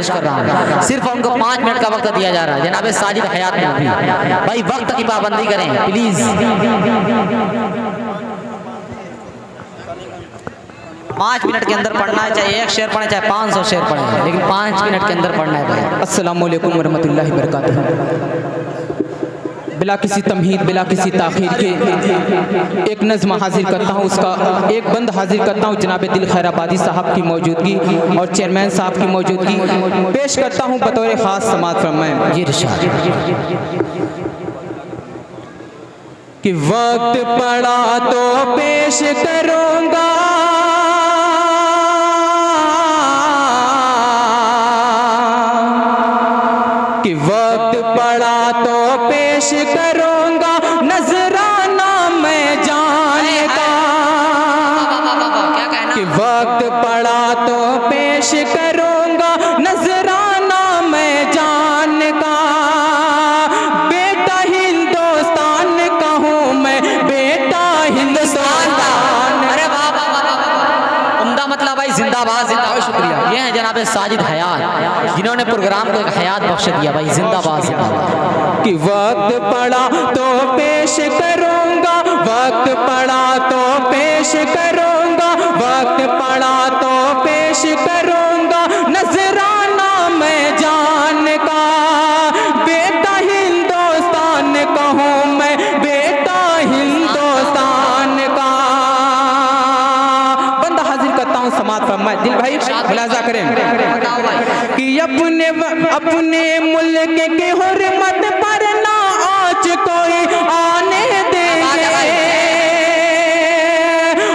गुजारिश कर रहा हूँ, सिर्फ उनको 5 मिनट का वक्त दिया जा रहा है। जनाब साजिद हयात नबवी भाई वक्त की पाबंदी करें प्लीज। 5 मिनट के अंदर पढ़ना है, चाहे 1 शेर पढ़े चाहे 500 शेर पढ़े, लेकिन 5 मिनट के अंदर पढ़ना है भाई। अस्सलाम वालेकुम वरहमतुल्लाहि वबरकातुहू। बिला किसी तमहीद बिला किसी ताखीर के एक नज़्म हाजिर करता हूँ, उसका एक बंद हाजिर करता हूँ जनाब दिल खैराबादी साहब की मौजूदगी और चेयरमैन साहब की मौजूदगी पेश करता हूँ बतौर ख़ास समाअत फरमाएं। जी इरशाद। कि वक्त पड़ा तो पेश करूँगा, कि वक्त पड़ा तो पेश करूँगा, नजराना मैं जाने का। कि वक्त पड़ा तो पेश करूँगा, नजराना मैं जान का। बेटा हिंदुस्तान का हूँ मैं, बेटा हिंदुस्तान का। अरे वाह वाह वाह, उम्दा मतलब भाई जिंदाबाद जिंदाबाद। शुक्रिया। ये है जनाब साजिद हयात जिन्होंने प्रोग्राम को एक हयात बख्श दिया भाई, जिंदाबाद जिंदाबाद। कि वक्त पड़ा तो पेश करूँगा, वक्त पड़ा तो पेश करूँगा, वक्त पड़ा तो पेश करूँगा, नजराना मैं जान का। बेटा हिंदुस्तान का हूँ मैं, बेटा हिंदुस्तान का। बंदा हाजिर करता हूँ समाअत फरमाए। दिल भाई मुलाजा करें कि अपने मुल्क के हुर्मत पर ना आज कोई आने देंगे,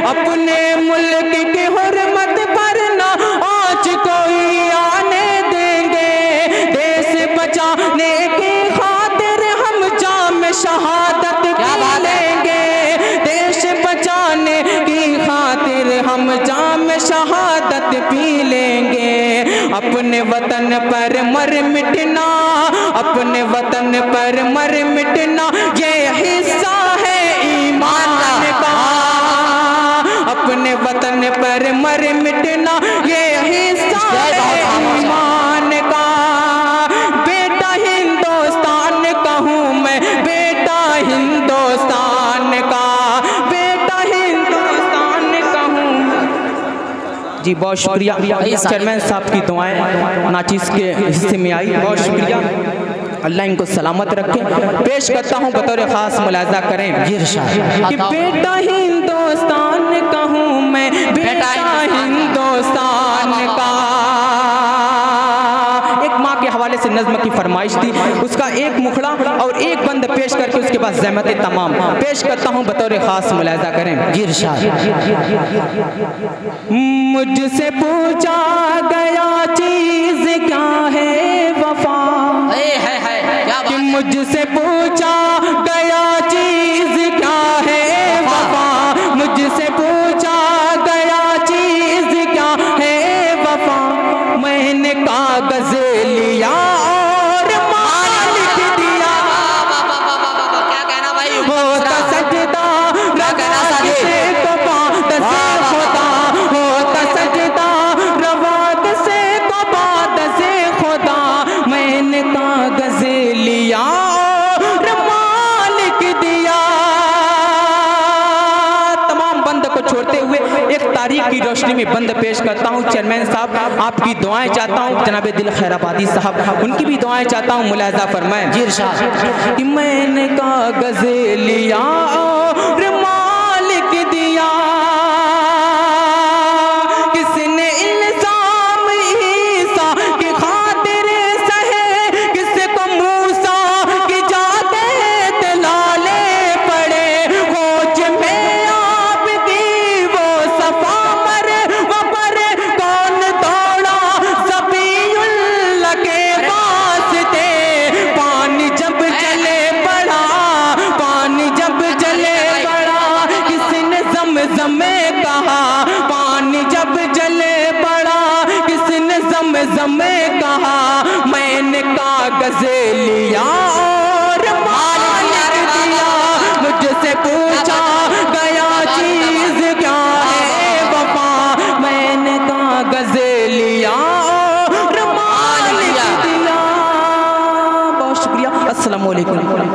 अपने मुल्क के हुर्मत पर ना आज कोई आने देंगे। देश बचाने की खातिर हम जाम शहादत पी लेंगे, देश बचाने की खातिर हम जाम शहादत पी लेंगे। अपने वतन पर मर मिटना, अपने वतन पर मर मिटना, ये हिस्सा है ईमान का। अपने वतन पर मर मिटना, ये हिस्सा है ईमान का। बेटा हिंदुस्तान का हूँ मैं, बेटा हिंदुस्तान का, बेटा हिंदुस्तान का हूँ। जी बहुत शुक्रिया। चेयरमैन साहब की दुआएं नाचिस के हिस्से में आई, बहुत शुक्रिया। अल्लाह इनको सलामत रखे। पेश करता हूँ बतौर खास मुलाजा करें कि बेटा हिंदुस्तान का हूँ मैं, बेटा हिंदुस्तान का। एक माँ के हवाले से नज़्म की फरमाइश थी, उसका एक मुखड़ा और एक बंद पेश करके उसके बाद ज़हमत तमाम पेश करता हूँ बतौर खास मुलाजा करें। जी इरशाद। मुझसे पूछा गया चीज क्या है वफा, कि मुझसे पूछा गया चीज क्या है वफा, मुझसे पूछा गया चीज क्या है वफा। मैंने कागज लिया और माल लिख दिया, क्या कहना भाई, होता सजदा रवाद से कबाद से खुदा, होता सजदा रवाद से कबाद से खुदा। मैंने कागज लिया और माल लिख दिया। तमाम बंद को छोड़ते हुए एक तारीख की रोशनी में बंद पेश करता हूँ। चेयरमैन साहब आपकी दुआएं चाहता हूँ, जनाब दिल खैराबादी साहब उनकी भी दुआएं चाहता हूँ, मुलाजा फरमाएं। जी इरशाद। कि मैंने कागज लिया और माल लिख दिया, किसने इल्जाम ईसा की खातिर सहे, किसको मूसा की जाते तलाले पड़े। खोज में आपकी वो सफा मर वपर, कौन दौड़ा ज़बीउल्लाह के वास्ते। पानी जब चले पड़ा, पानी जब चले अस्सलाम वालेकुम।